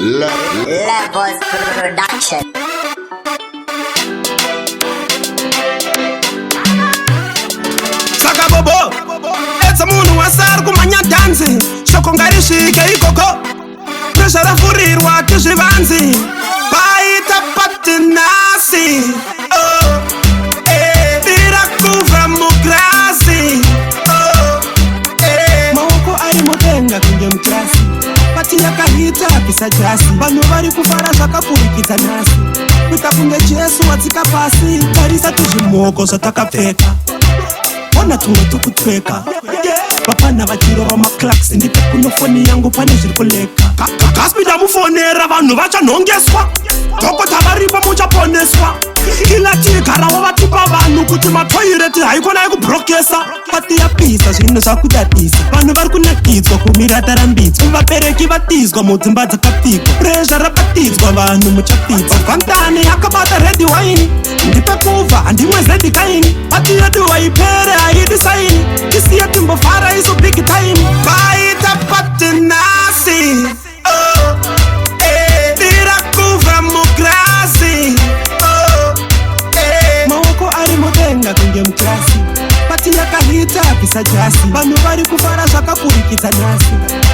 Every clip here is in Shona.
Levels Production. Saka bobo, etsa munhu wasari kumanya dansi shoko ngari svike ikoko pressure rafurirwa tizvivanzi paita patinasi bira kuvha mugrasi maoko ari mudenga kunge muklasi pati yakahita apisa jasi vanhu vari kufara zvakapfurikidza nhasi kuita kunge jesu watsika pasi tarisa tuzvimoko zvatakapfeka ona tumwe tukutweka vapana vachirova maclaks ndipe kuno foni yangu pane zviri kuleka gaspi ndamufonera vanhu vachanhongeswa dhokota varipo muchaponeswa kila tigarawo vatipa vanhu kuti matoireti haikona yekubrokesa pati yapisa zvinhu zvakudadisa vanhu vari kunakidzwa kumira tarambidzwa vabereki vatizwa mudzimba dzakapfigwa presha rabatidzwa vanhu muchapfidza vantani yakabata redi waini ndipe kuvha handimwe zedi kaini pati yedu waipere haidi saini isiye timbofara iso big time baita patinasi bira kuvha mugrasi maoko ari mudenga kunge muklasi pati yakahita apisa jasi vanhu vari kufara zvakapfurikidza nhasi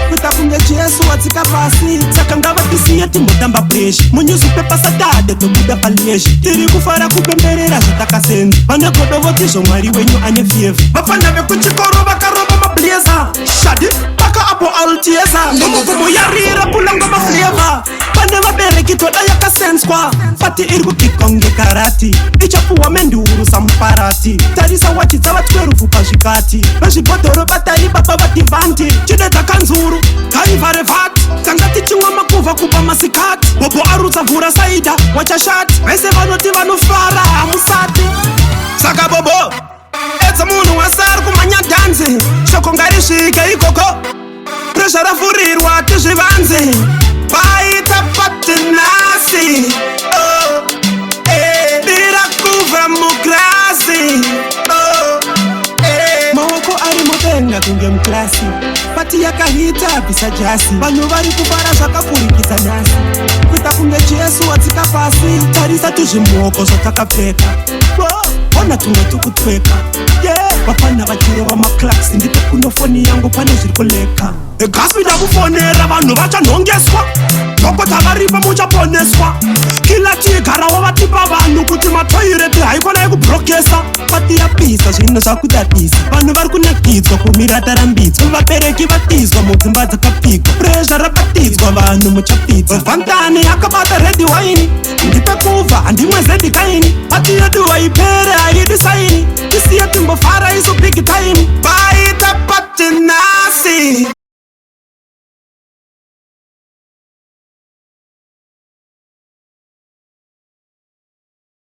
kuita kunge jesu watsika pasi saka ngavatisiye timbotamba breshi munyuzipepa satade tobuda paleshi tiri kufara kupemberera zvatakasenza vane godovotizvo mwari wenyu ane fyevu vapana vekuchikoro vakarova mableza shadi paka apo altiesa nomugumo yarira kulanga mafleva pane vabereki toda yakasenswa pati iri kukikwa kunge karati ichapuwa menduru samuparati tarisa wachi dzava 12 pazvikati vezvibhodhoro batari baba vadhivanti chide dzakanzuru gaivarevhati tanga tichimwa makuvha kupa masikati bobo arutsa vhura saida wachashati vese vanoti vanofara hamusati saka bobo edza munhu wasari kumanya dhanzi shoko ngari svike ikoko presha rafurirwa tizvivanzi baita patinasi bira kuvha mugrasi maoko ari mudenga kunge muklasi pati yakahita apisa jasi vanhu vari kufara zvakapfurikidza nhasi kuita kunge jesu watsika pasi tarisa tuzvimoko zvatakapfeka ona tumwe tukutweka vapana vachirova maclaks ndipe kuno foni yangu pane zviri kuleka gaspi ndakufonera vanhu vachanhongeswa dhokota varipo muchaponeswa kila tigarawo vatipa vanhu kuti matoireti haikona yekubrokesa pati yapisa zvinhu zvakudadisa vanhu vari kunakidzwa kumira tarambidzwa vabereki vatizwa mudzimba dzakapfigwa presha rabatidzwa vanhu muchapfidza vantani yakabata redi waini ndipe kuvha handimwe zedi kaini pati yedu waipere haidi saini isiye timbofara iso big time